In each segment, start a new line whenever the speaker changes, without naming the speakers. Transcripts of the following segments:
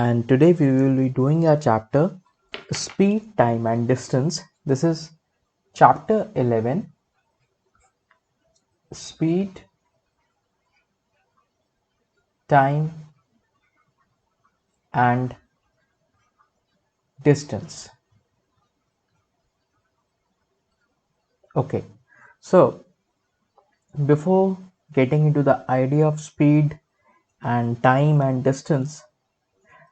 and today we will be doing a chapter speed, time and distance. This is chapter 11, speed, time and distance. Okay, so before getting into the idea of speed and time and distance,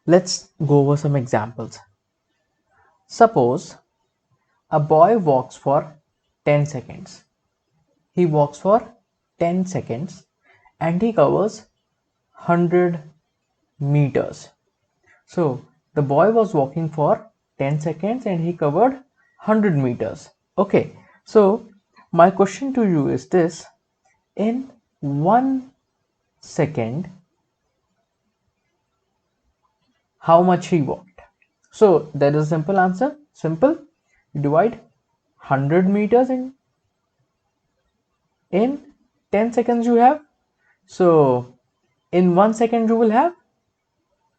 let's go over some examples. Suppose a boy walks for 10 seconds. He walks for 10 seconds and he covers 100 meters. So the boy was walking for 10 seconds and he covered 100 meters. Okay, so my question to you is this: in 1 second, how much he walked? So there is a simple answer. Simple. You divide 100 meters in 10 seconds you have. So in 1 second you will have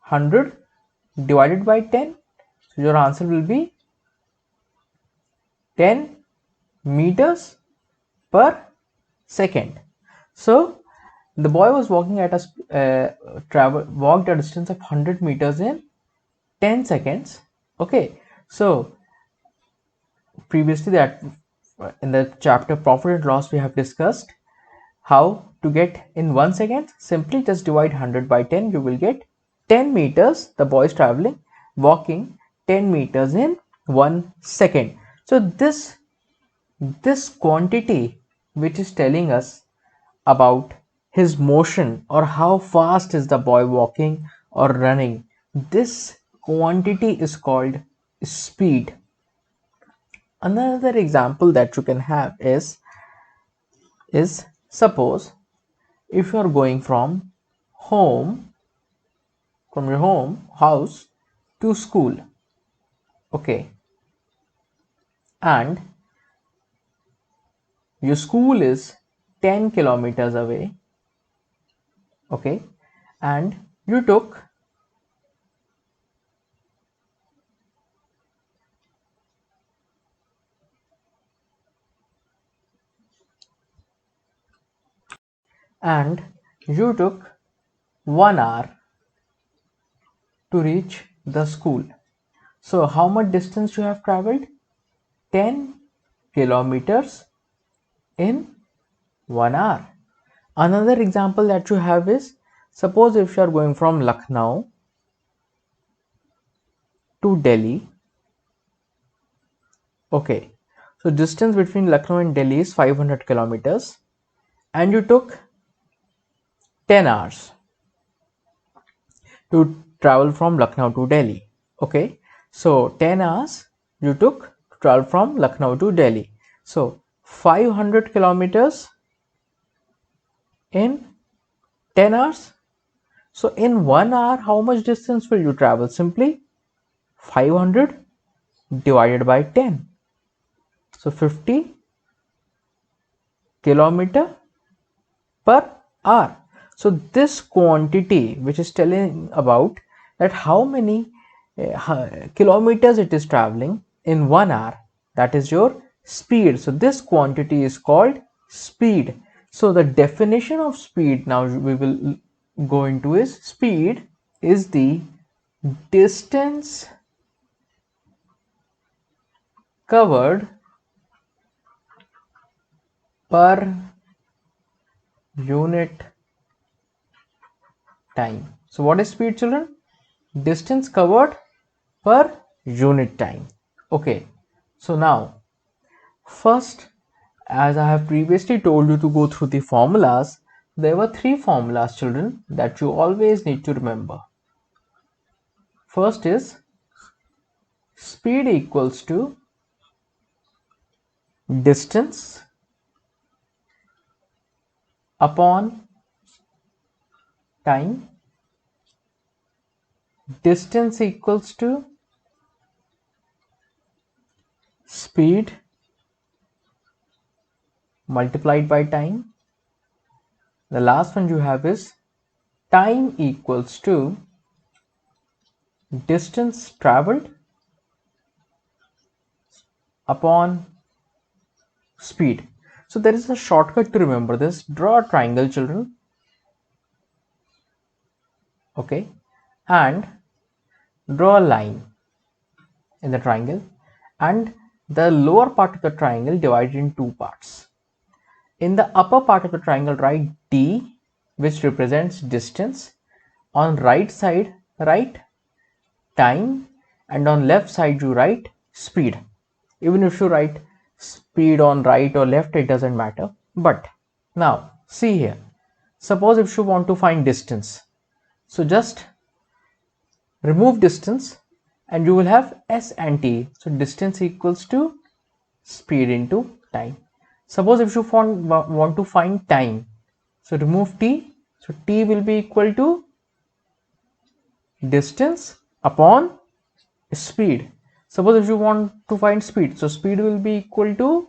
100 divided by 10. So your answer will be 10 meters per second. So the boy was walking at walked a distance of 100 meters in 10 seconds. Okay, so previously that in the chapter profit and loss we have discussed how to get in 1 second. Simply just divide 100 by 10, you will get 10 meters. The boy is traveling, walking 10 meters in 1 second. So this quantity which is telling us about his motion or how fast is the boy walking or running, this quantity is called speed. Another example that you can have is suppose if you are going from your home house to school. Okay, and your school is 10 kilometers away. Okay, and you took and you took 1 hour to reach the school. So how much distance you have traveled? 10 kilometers in 1 hour. Another example that you have is suppose if you are going from Lucknow to Delhi. Okay, so distance between Lucknow and Delhi is 500 kilometers and you took 10 hours to travel from Lucknow to Delhi. Okay, so 10 hours you took to travel from Lucknow to Delhi. So 500 kilometers in 10 hours. So in 1 hour, how much distance will you travel? Simply 500 divided by 10. So 50 kilometer per hour. So this quantity which is telling about that how many kilometers it is traveling in 1 hour, that is your speed. So this quantity is called speed. So the definition of speed now we will go into is speed is the distance covered per unit time. So what is speed, children? Distance covered per unit time. Okay, so now first, as I have previously told you to go through the formulas, there were three formulas, children, that you always need to remember. First is speed equals to distance upon time. Distance equals to speed multiplied by time. The last one you have is time equals to distance traveled upon speed. So there is a shortcut to remember this. Draw a triangle, children. Okay, and draw a line in the triangle, and the lower part of the triangle divided in two parts. In the upper part of the triangle, write D, which represents distance. On right side, write time, and on left side you write speed. Even if you write speed on right or left, it doesn't matter. But now see here, suppose if you want to find distance, so just remove distance and you will have s and t. So distance equals to speed into time. Suppose if you want to find time, so remove t, so t will be equal to distance upon speed. Suppose if you want to find speed, so speed will be equal to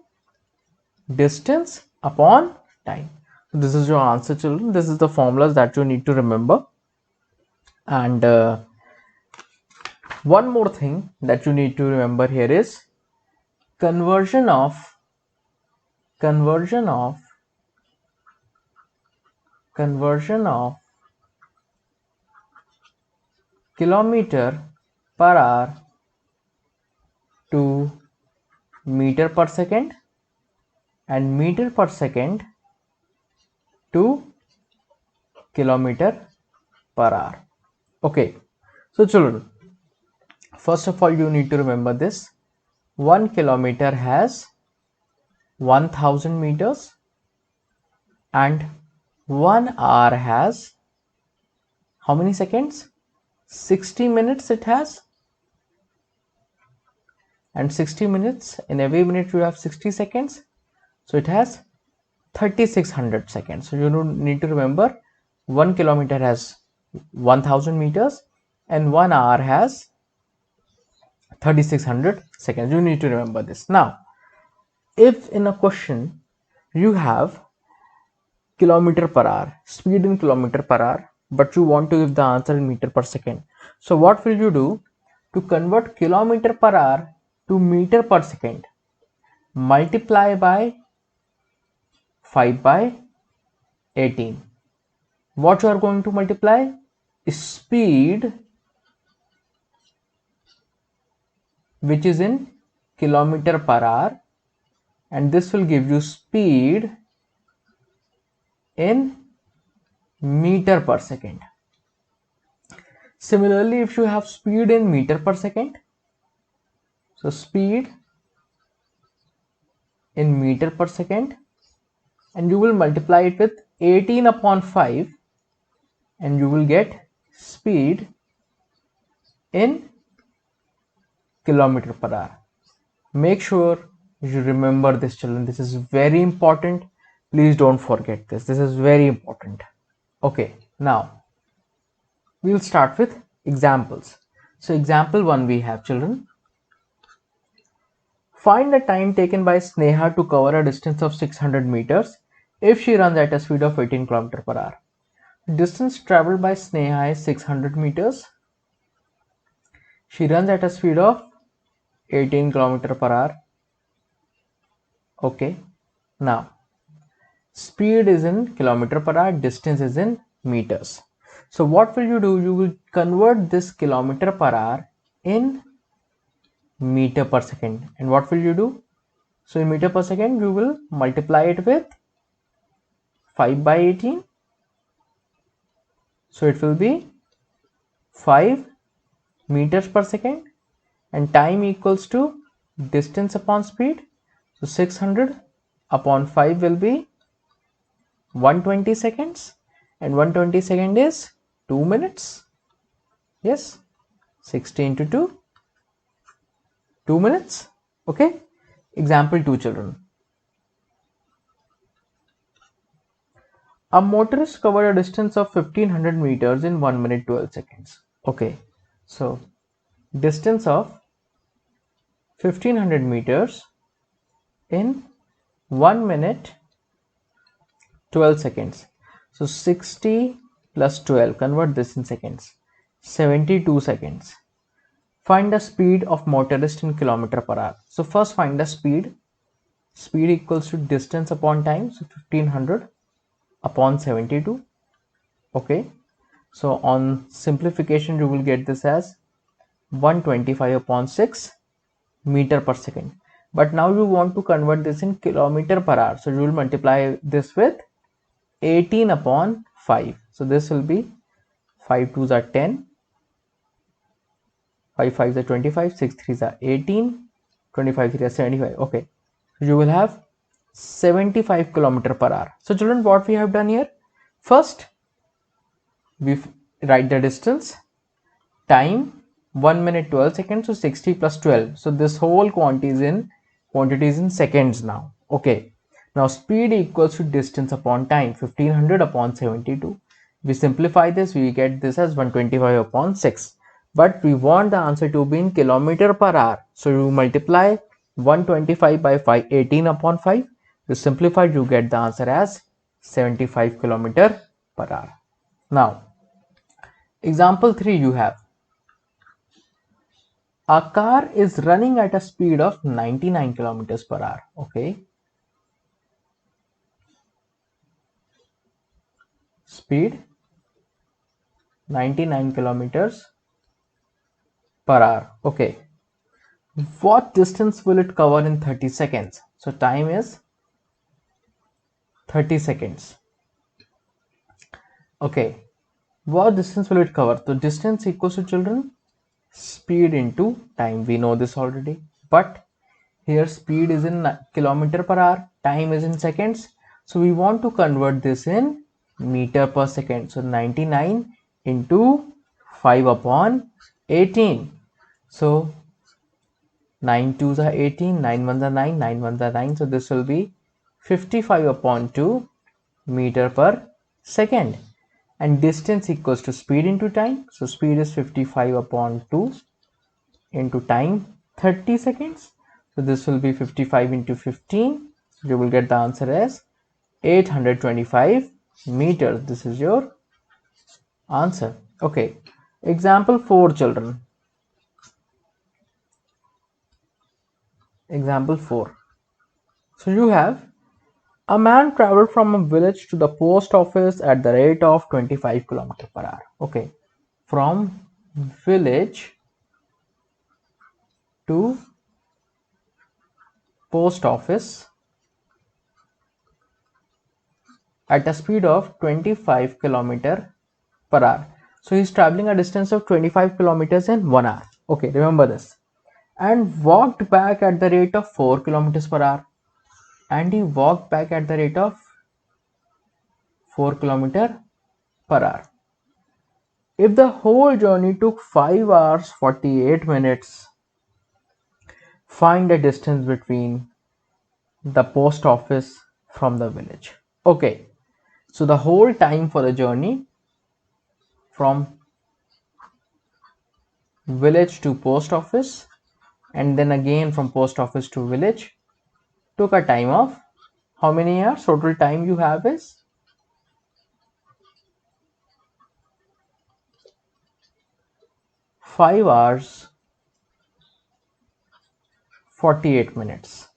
distance upon time. So this is your answer, children. This is the formulas that you need to remember. And one more thing that you need to remember here is conversion of kilometer per hour to meter per second and meter per second to kilometer per hour. Okay, so children, first of all you need to remember this. 1 kilometer has 1000 meters and 1 hour has how many seconds? 60 minutes it has, and 60 minutes, in every minute you have 60 seconds, so it has 3600 seconds. So you need to remember 1 kilometer has 1000 meters and 1 hour has 3600 seconds. You need to remember this. Now if in a question you have kilometer per hour, speed in kilometer per hour, but you want to give the answer in meter per second, so what will you do? To convert kilometer per hour to meter per second, multiply by 5 by 18. What you are going to multiply? Speed, which is in kilometer per hour, and this will give you speed in meter per second. Similarly, if you have speed in meter per second, so speed in meter per second, and you will multiply it with 18 upon 5 and you will get speed in kilometer per hour. Make sure you remember this, children. This is very important. Please don't forget this. This is very important. Okay, now we'll start with examples. So example 1 we have, children. Find the time taken by Sneha to cover a distance of 600 meters if she runs at a speed of 18 km per hour. Distance traveled by Sneha is 600 meters. She runs at a speed of 18 km per hour. Okay, now speed is in kilometer per hour, distance is in meters. So what will you do? You will convert this kilometer per hour in meter per second. And what will you do? So in meter per second, you will multiply it with 5 by 18. So it will be 5 meters per second, and time equals to distance upon speed. So 600 upon 5 will be 120 seconds, and 120 second is 2 minutes. Yes, 60 into 2, 2 minutes. Okay, example 2, children. A motorist covered a distance of 1500 meters in 1 minute 12 seconds. Okay, so distance of 1500 meters in 1 minute 12 seconds. So 60 plus 12, convert this in seconds, 72 seconds. Find the speed of motorist in kilometer per hour. So first find the speed. Speed equals to distance upon time. So 1500 upon 72. Okay. So on simplification, you will get this as 125 upon 6 meter per second. But now you want to convert this in kilometer per hour. So you will multiply this with 18 upon 5. So this will be 5 2s are 10, 5 5s are 25, 6 3s are 18, 25 3 are 75. Okay. You will have 75 kilometer per hour. So children, what we have done here? First, we write the distance, time, 1 minute 12 seconds, so 60 plus 12. So this whole quantity is in seconds now. Okay. Now speed equals to distance upon time, 1500 upon 72. We simplify this, we get this as 125 upon 6. But we want the answer to be in kilometer per hour. So you multiply 125 by 5, 18 upon 5. You simplify, you get the answer as 75 kilometer per hour. Now, example 3 you have. A car is running at a speed of 99 kilometers per hour. Okay. Speed 99 kilometers per hour. Okay. What distance will it cover in 30 seconds? So time is 30 seconds. Okay. What distance will it cover? So distance equals to, children, speed into time. We know this already. But here speed is in kilometer per hour, time is in seconds. So we want to convert this in meter per second. So 99 into 5 upon 18. So 9 2s are 18, 9 1s are 9, 9 1s are 9. So this will be 55 upon 2 meter per second. And distance equals to speed into time. So speed is 55 upon 2 into time, 30 seconds. So this will be 55 into 15. You will get the answer as 825 meters. This is your answer. Okay. Example 4, children. Example 4. So you have a man traveled from a village to the post office at the rate of 25 kilometers per hour. Okay. From village to post office at a speed of 25 kilometers per hour. So he's traveling a distance of 25 kilometers in 1 hour. Okay, remember this. And walked back at the rate of 4 kilometers per hour. And he walked back at the rate of 4 kilometers per hour. If the whole journey took 5 hours 48 minutes, find the distance between the post office from the village. Okay, so the whole time for the journey from village to post office and then again from post office to village took a time of how many hours? Total time you have is 5 hours 48 minutes.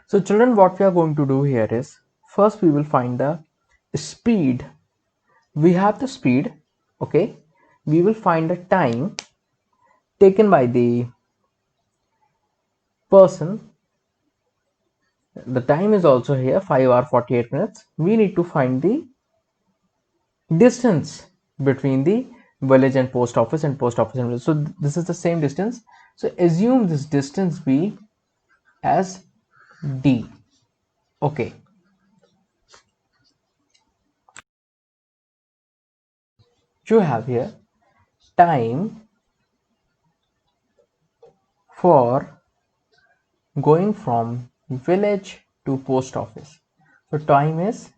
So children, what we are going to do here is, first we will find the speed. We have the speed. Okay, we will find the time taken by the person. The time is also here, 5 hours 48 minutes. We need to find the distance between the village and post office and post office and village. So this is the same distance. So assume this distance be as d. Okay, you have here time for going from village to post office. So time is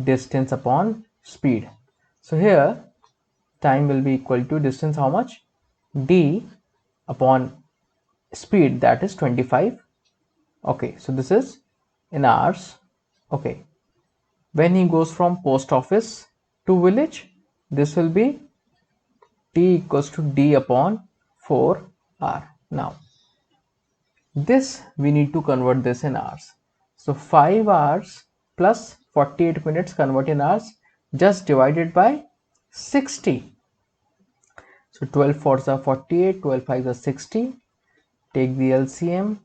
distance upon speed. So here time will be equal to distance, how much? D upon speed, that is 25. Okay, so this is in hours. Okay, when he goes from post office to village, this will be T equals to D upon 4R. Now this we need to convert this in hours. So 5 hours plus 48 minutes convert in hours, just divided by 60. So 12 fours are 48, 12 fives are 60. Take the LCM.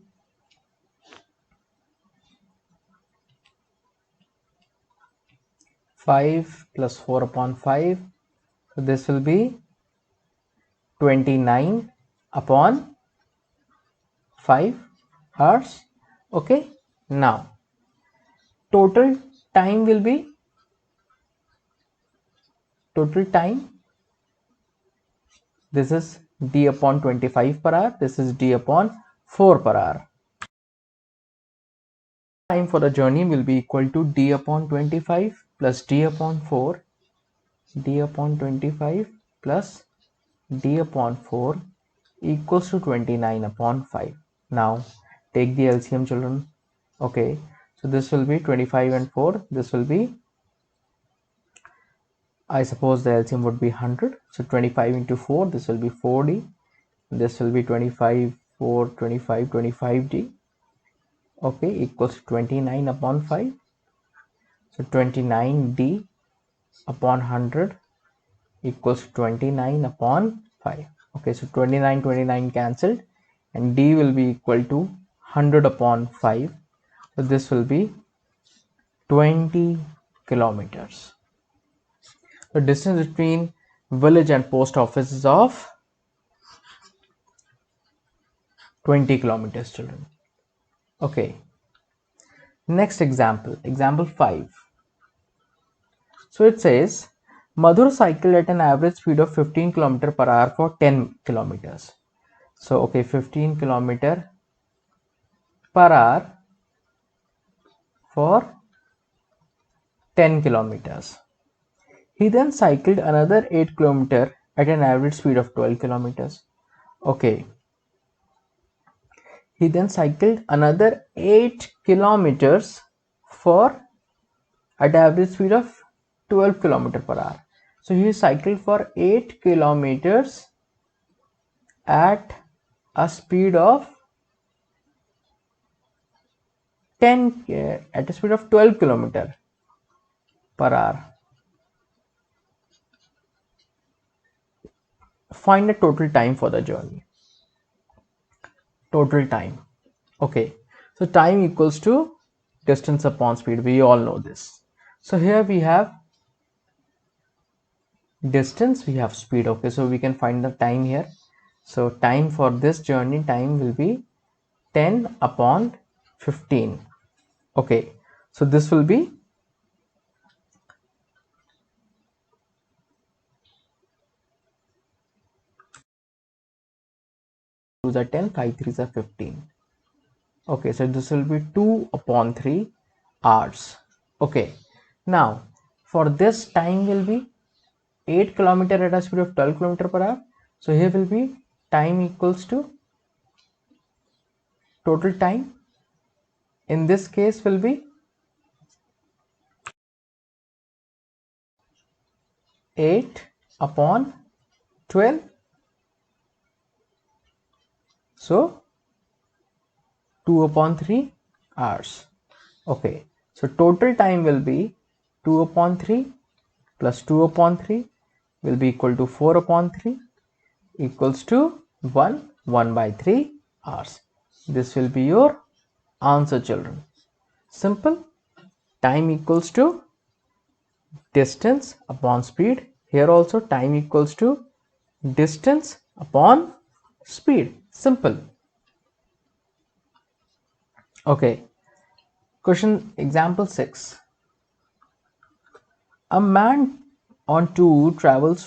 5 plus 4 upon 5. So this will be 29 upon 5 hours. Okay. Now total time will be, total time, this is D upon 25 per hour, this is D upon 4 per hour. Time for the journey will be equal to D upon 25 plus D upon 4, D upon 25 plus D upon 4 equals to 29 upon 5. Now take the LCM, children. Okay, so this will be 25 and 4, this will be, I suppose the LCM would be 100. So 25 into 4, this will be 4D. This will be 25, 4, 25, 25D. Okay, equals to 29 upon 5. So 29D upon 100 equals 29 upon 5. Okay, so 29, 29 cancelled, and D will be equal to 100 upon 5. So this will be 20 kilometers. The distance between village and post office is of 20 kilometers, children. Okay. Next example, example 5. So it says Madhur cycled at an average speed of 15 km per hour for 10 kilometers. So okay, 15 km per hour for 10 kilometers. He then cycled another 8 km at an average speed of 12 kilometers. Okay. He then cycled another 8 kilometers for at average speed of 12 km per hour. So he cycled for 8 kilometers at a speed of 12 km per hour. Find the total time for the journey. Total time. Okay, so time equals to distance upon speed. We all know this. So here we have distance, we have speed. Okay, so we can find the time here. So time for this journey, time will be 10 upon 15. Okay, so this will be 2s are 10, 5 3s are 15. Okay, so this will be 2 upon 3 hours. Okay, now for this time will be 8 km at a speed of 12 km per hour. So here will be time equals to total time in this case will be 8 upon 12. So 2 upon 3 hours. Okay, so total time will be 2 upon 3 plus 2 upon 3 will be equal to 4 upon 3 equals to 1 by 3 hours. This will be your answer, children. Simple. Time equals to distance upon speed. Here also time equals to distance upon speed. Simple. Okay. Question example 6. A man on tour travels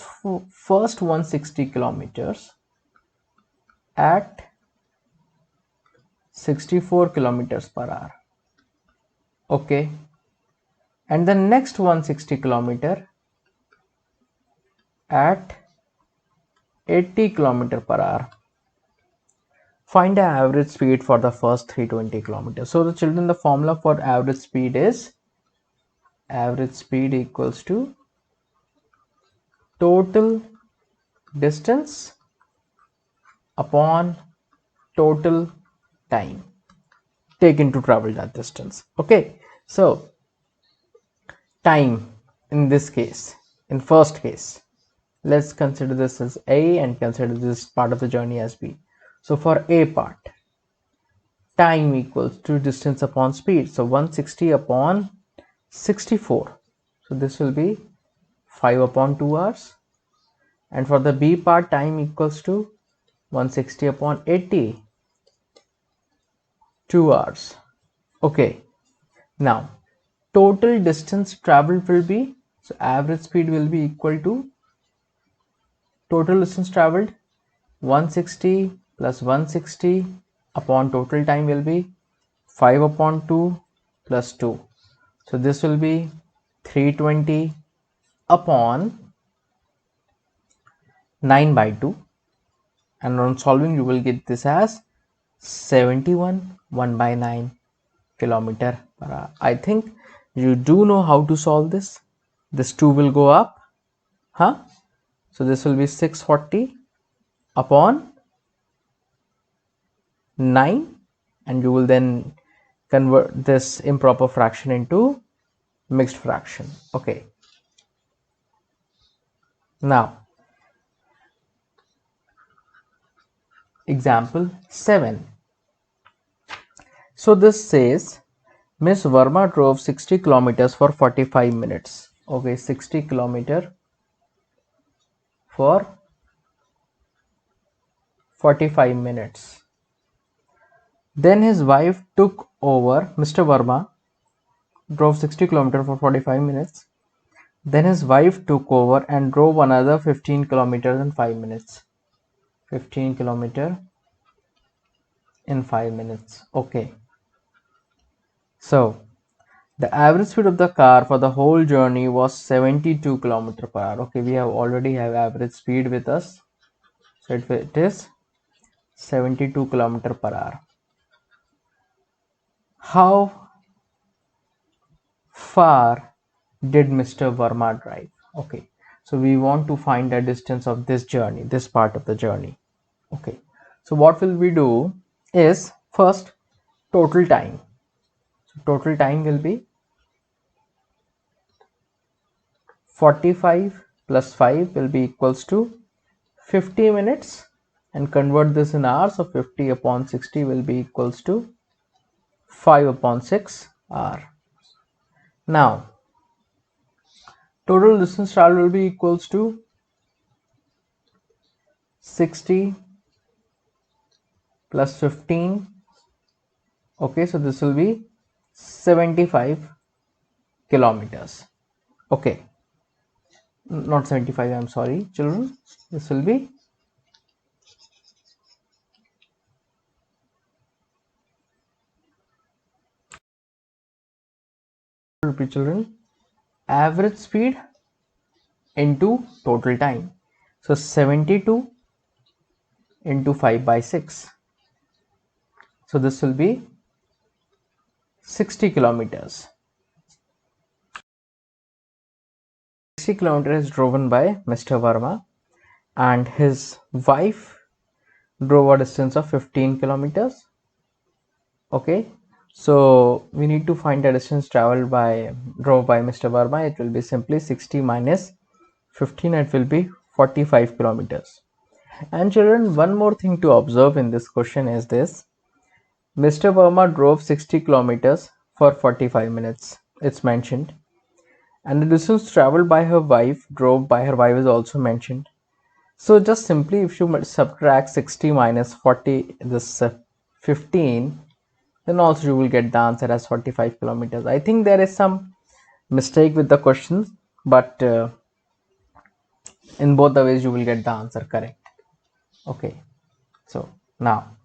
first 160 kilometers at 64 kilometers per hour. Okay. And the next 160 kilometer at 80 kilometer per hour. Find the average speed for the first 320 kilometers. So the children, the formula for average speed is average speed equals to total distance upon total time taken to travel that distance. Okay, so time in this case, in first case, let's consider this as A and consider this part of the journey as B. So for A part, time equals to distance upon speed. So 160 upon 64. So this will be 5 upon 2 hours. And for the B part, time equals to 160 upon 80, 2 hours. Okay. Now, total distance traveled will be, so average speed will be equal to total distance traveled 160 plus 160 upon total time will be 5 upon 2 plus 2. So this will be 320 upon 9 by 2, and on solving you will get this as 71 1 by 9 kilometer per hour. I think you do know how to solve this. This 2 will go up, huh? So this will be 640 upon 9, and you will then convert this improper fraction into mixed fraction. Okay. Now, example 7. So this says Miss Verma drove 60 kilometers for 45 minutes. Okay, 60 kilometer for 45 minutes. Then his wife took over. Mr. Verma drove 60 kilometers for 45 minutes. Then his wife took over and drove another 15 kilometers in 5 minutes. 15 kilometer in 5 minutes. Okay. So the average speed of the car for the whole journey was 72 kilometer per hour. Okay, we already have average speed with us. So it is 72 kilometer per hour. How far did Mr. Verma drive? Okay, so we want to find the distance of this journey, this part of the journey. Okay, so what will we do is first total time. So total time will be 45 plus 5 will be equals to 50 minutes, and convert this in hours. So 50 upon 60 will be equals to 5 upon 6 hour. Now total distance traveled will be equals to 60 plus 15. Okay, so this will be 75 kilometers. Okay, not 75, I'm sorry children, this will be children average speed into total time. So 72 into 5 by 6. So this will be 60 kilometers. 60 kilometers driven by Mr. Verma, and his wife drove a distance of 15 kilometers. Okay, so we need to find the distance traveled by drove by Mr. Verma. It will be simply 60 minus 15. It will be 45 kilometers. And children, one more thing to observe in this question is this: Mr. Verma drove 60 kilometers for 45 minutes. It's mentioned, and the distance traveled by her wife, drove by her wife, is also mentioned. So just simply if you subtract 60 minus 40, this 15, then also you will get the answer as 45 kilometers. I think there is some mistake with the questions, but in both the ways you will get the answer correct. Okay, so now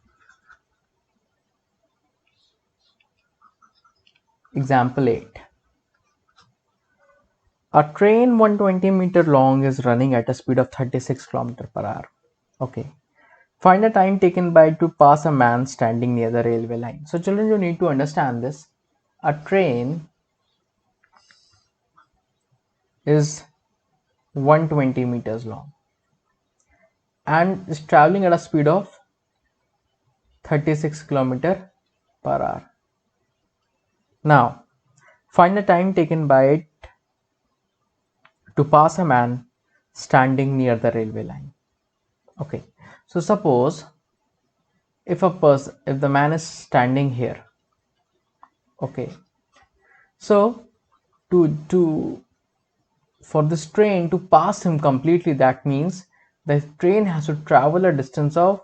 example 8. A train 120-meter long is running at a speed of 36 km per hour. Okay, find the time taken by to pass a man standing near the railway line. So children, you need to understand this. A train is 120 meters long. and is traveling at a speed of 36 km per hour. Now find the time taken by it to pass a man standing near the railway line. Okay, so suppose if the man is standing here, okay, so to for this train to pass him completely, that means the train has to travel a distance of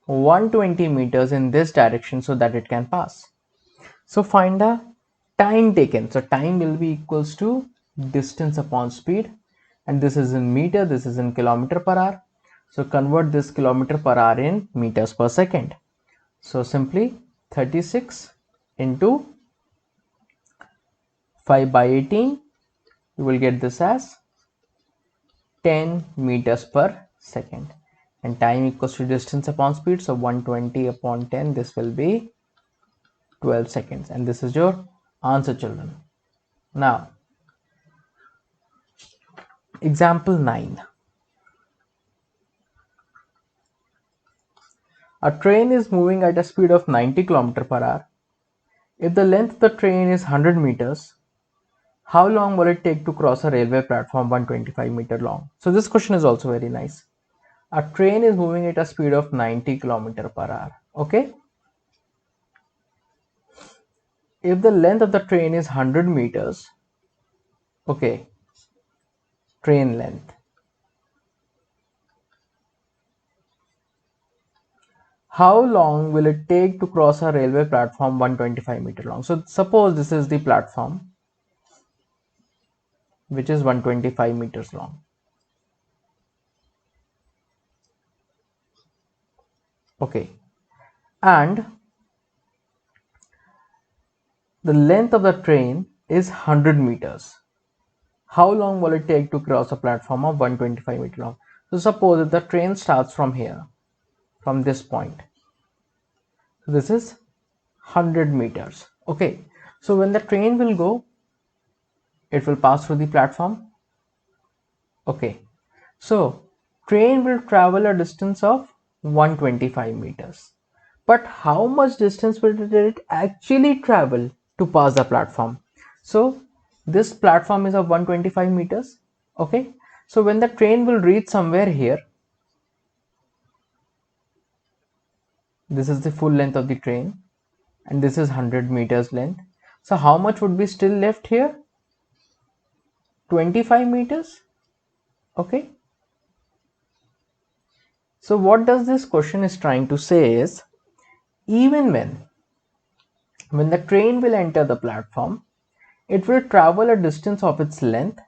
120 meters in this direction so that it can pass. So find the time taken. So time will be equals to distance upon speed, and this is in meter, this is in kilometer per hour. So convert this kilometer per hour in meters per second. So simply 36 into 5 by 18, you will get this as 10 meters per second, and time equals to distance upon speed, so 120 upon 10, this will be 12 seconds, and this is your answer, children. Now example 9. A train is moving at a speed of 90 km per hour. If the length of the train is 100 meters, how long will it take to cross a railway platform 125 meter long? So this question is also very nice. A train is moving at a speed of 90 km per hour. Okay. If the length of the train is 100 meters, okay, train length, how long will it take to cross a railway platform 125 meter long? So suppose this is the platform which is 125 meters long. Okay, and the length of the train is 100 meters. How long will it take to cross a platform of 125 meter long? So suppose if the train starts from here, from this point, so this is 100 meters. Okay, so when the train will go, it will pass through the platform. Okay, so train will travel a distance of 125 meters. But how much distance will it actually travel to pass the platform? So this platform is of 125 meters. Okay, so when the train will reach somewhere here, this is the full length of the train, and this is 100 meters length. So how much would be still left here? 25 meters. Okay, so what does this question is trying to say is, even when the train will enter the platform, it will travel a distance of its length,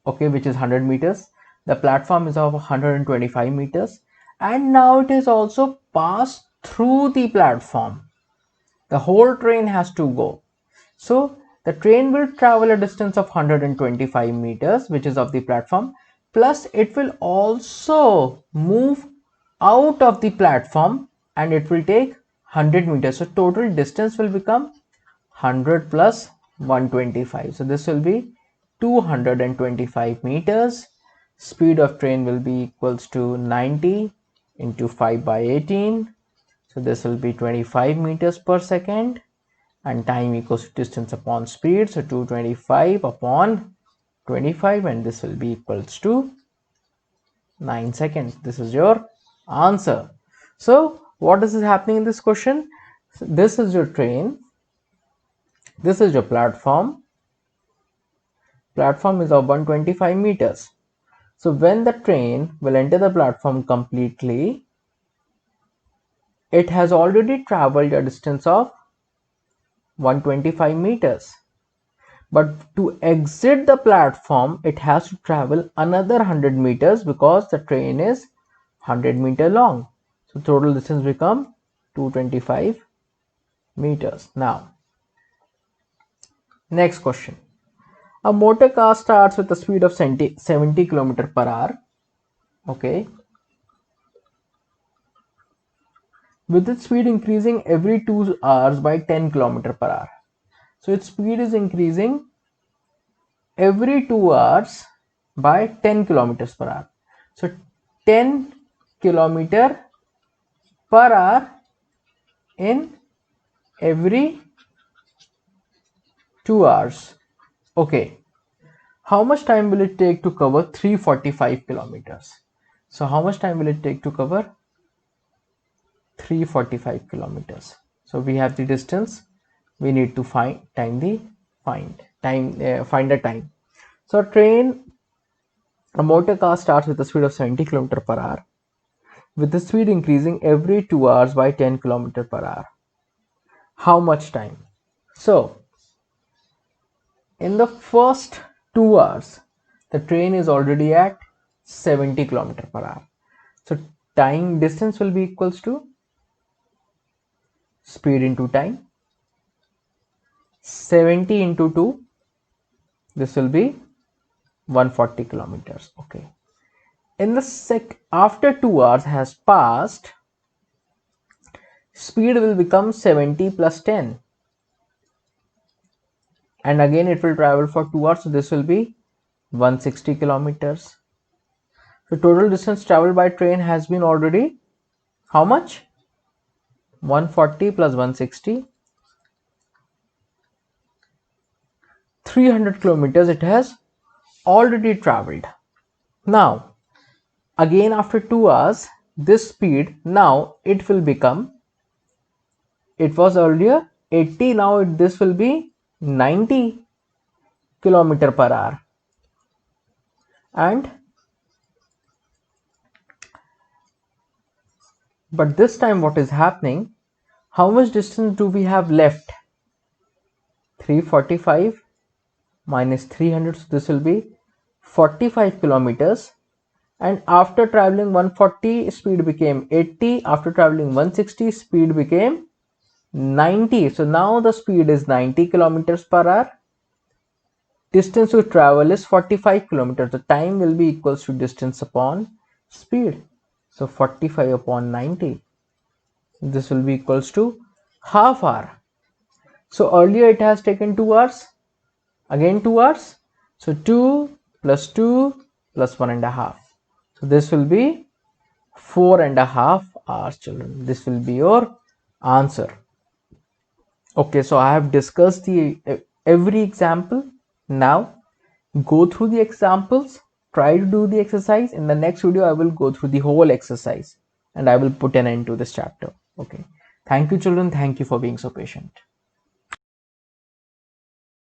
okay, which is 100 meters. The platform is of 125 meters, and now it is also passed through the platform. The whole train has to go. So the train will travel a distance of 125 meters, which is of the platform, plus it will also move out of the platform, and it will take 100 meters. So total distance will become 100 plus 125. So this will be 225 meters. Speed of train will be equals to 90 into 5 by 18. So this will be 25 meters per second, and time equals to distance upon speed. So 225 upon 25, and this will be equals to 9 seconds. This is your answer. So what is happening in this question? So this is your train. This is your platform. Platform is of 125 meters. So when the train will enter the platform completely, it has already traveled a distance of 125 meters. But to exit the platform, it has to travel another 100 meters because the train is 100 meter long. So total distance become 225 meters. Now, next question. A motor car starts with a speed of 70 km per hour. Okay. With its speed increasing every 2 hours by 10 km per hour. So its speed is increasing every 2 hours by 10 kilometers per hour. So 10 kilometer per hour in every 2 hours. Okay, how much time will it take to cover 345 kilometers? So how much time will it take to cover 345 kilometers? So we have the distance, we need to find the time. So a motor car starts with a speed of 70 km per hour, with the speed increasing every 2 hours by 10 km per hour. How much time? So in the first 2 hours, the train is already at 70 km per hour. So time distance will be equals to speed into time. 70 into 2, this will be 140 kilometers. Okay. In the after 2 hours has passed, speed will become 70 plus 10. And again it will travel for 2 hours. So this will be 160 kilometers. The total distance traveled by train has been already how much? 140 plus 160. 300 kilometers it has already traveled. Now, again after 2 hours, this speed now it will become, it was earlier 80, now this will be 90 kilometer per hour. And but this time what is happening, how much distance do we have left? 345 minus 300, so this will be 45 kilometers. And after traveling 140, speed became 80. After traveling 160, speed became 90. So now the speed is 90 kilometers per hour. Distance to travel is 45 kilometers. The time will be equals to distance upon speed. So 45 upon 90. This will be equals to half hour. So earlier it has taken 2 hours. Again 2 hours. So 2 plus 2 plus 1.5. So this will be 4.5 hours, children. This will be your answer. Okay, so I have discussed the every example. Now go through the examples, try to do the exercise. In the next video I will go through the whole exercise and I will put an end to this chapter. Okay, thank you children, thank you for being so patient.